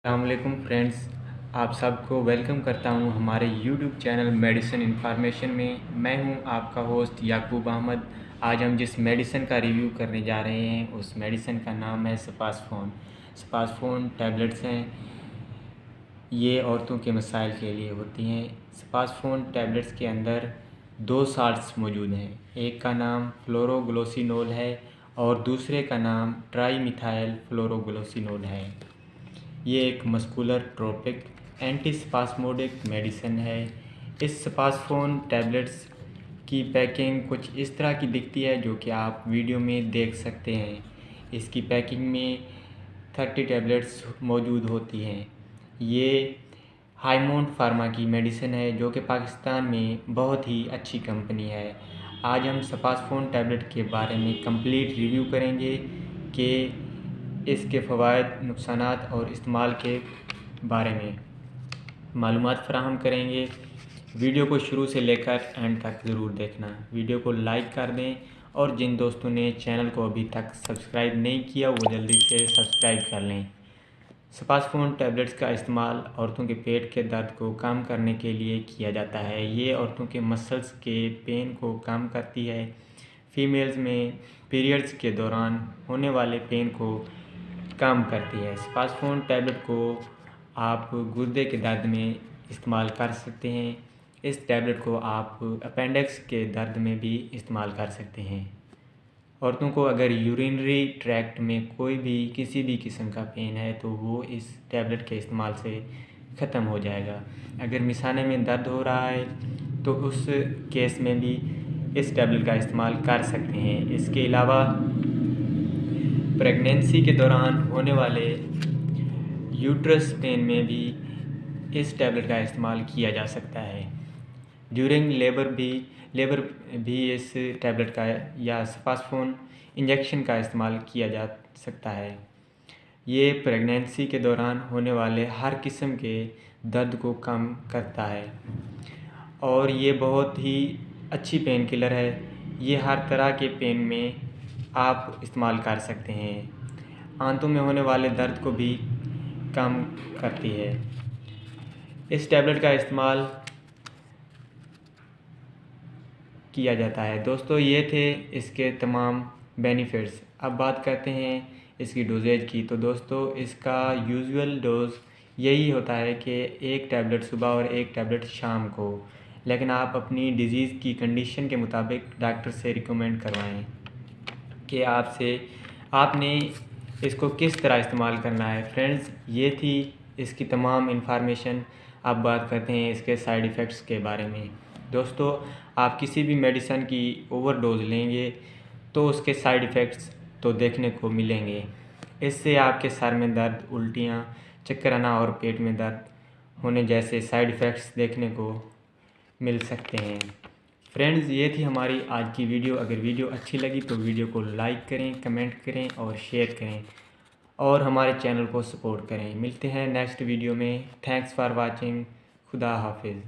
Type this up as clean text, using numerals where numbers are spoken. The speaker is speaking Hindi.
अस्सलामुअलैकुम फ्रेंड्स, आप सबको वेलकम करता हूं हमारे यूट्यूब चैनल मेडिसिन इन्फॉर्मेशन में। मैं हूं आपका होस्ट याकूब अहमद। आज हम जिस मेडिसिन का रिव्यू करने जा रहे हैं उस मेडिसिन का नाम है स्पासफोन। स्पासफोन टैबलेट्स हैं, ये औरतों के मसाइल के लिए होती हैं। स्पासफोन टैबलेट्स के अंदर दो साल्ट्स मौजूद हैं, एक का नाम फ्लोरोग्लोसिनोल है और दूसरे का नाम ट्राईमिथाइल फ्लोरोग्लोसिनोल है। ये एक मस्कुलर ट्रोपिक एंटीस्पास्मोडिक मेडिसिन है। इस स्पासफोन टैबलेट्स की पैकिंग कुछ इस तरह की दिखती है जो कि आप वीडियो में देख सकते हैं। इसकी पैकिंग में 30 टैबलेट्स मौजूद होती हैं। ये हाईमोंट फार्मा की मेडिसिन है जो कि पाकिस्तान में बहुत ही अच्छी कंपनी है। आज हम स्पासफोन टैबलेट के बारे में कंप्लीट रिव्यू करेंगे कि इसके फ़वाइद, नुकसानात और इस्तेमाल के बारे में मालूमात फ़राहम करेंगे। वीडियो को शुरू से लेकर एंड तक ज़रूर देखना। वीडियो को लाइक कर दें और जिन दोस्तों ने चैनल को अभी तक सब्सक्राइब नहीं किया वो जल्दी से सब्सक्राइब कर लें। स्पासफोन टैबलेट्स का इस्तेमाल औरतों के पेट के दर्द को कम करने के लिए किया जाता है। ये औरतों के मसल्स के पेन को कम करती है। फीमेल्स में पीरियड्स के दौरान होने वाले पेन को कम करती है। स्पासफोन टैबलेट को आप गुर्दे के दर्द में इस्तेमाल कर सकते हैं। इस टैबलेट को आप अपेंडिक्स के दर्द में भी इस्तेमाल कर सकते हैं। औरतों को अगर यूरिनरी ट्रैक्ट में कोई भी किसी भी किस्म का पेन है तो वो इस टैबलेट के इस्तेमाल से ख़त्म हो जाएगा। अगर मिसाने में दर्द हो रहा है तो उस केस में भी इस टैबलेट का इस्तेमाल कर सकते हैं। इसके अलावा प्रेगनेंसी के दौरान होने वाले यूट्रस पेन में भी इस टैबलेट का इस्तेमाल किया जा सकता है। ड्यूरिंग लेबर भी इस टैबलेट का या स्पासफोन इंजेक्शन का इस्तेमाल किया जा सकता है। ये प्रेगनेंसी के दौरान होने वाले हर किस्म के दर्द को कम करता है और ये बहुत ही अच्छी पेन किलर है। ये हर तरह के पेन में आप इस्तेमाल कर सकते हैं। आंतों में होने वाले दर्द को भी कम करती है। इस टैबलेट का इस्तेमाल किया जाता है। दोस्तों, ये थे इसके तमाम बेनिफिट्स। अब बात करते हैं इसकी डोजेज की। तो दोस्तों, इसका यूजुअल डोज यही होता है कि एक टैबलेट सुबह और एक टैबलेट शाम को, लेकिन आप अपनी डिज़ीज़ की कंडीशन के मुताबिक डॉक्टर से रिकमेंड करवाएं कि आपने इसको किस तरह इस्तेमाल करना है। फ्रेंड्स, ये थी इसकी तमाम इन्फॉर्मेशन। अब बात करते हैं इसके साइड इफ़ेक्ट्स के बारे में। दोस्तों, आप किसी भी मेडिसिन की ओवरडोज लेंगे तो उसके साइड इफ़ेक्ट्स तो देखने को मिलेंगे। इससे आपके सर में दर्द, उल्टियाँ, चक्कर आना और पेट में दर्द होने जैसे साइड इफ़ेक्ट्स देखने को मिल सकते हैं। फ्रेंड्स, ये थी हमारी आज की वीडियो। अगर वीडियो अच्छी लगी तो वीडियो को लाइक करें, कमेंट करें और शेयर करें और हमारे चैनल को सपोर्ट करें। मिलते हैं नेक्स्ट वीडियो में। Thanks for watching. खुदा हाफिज़।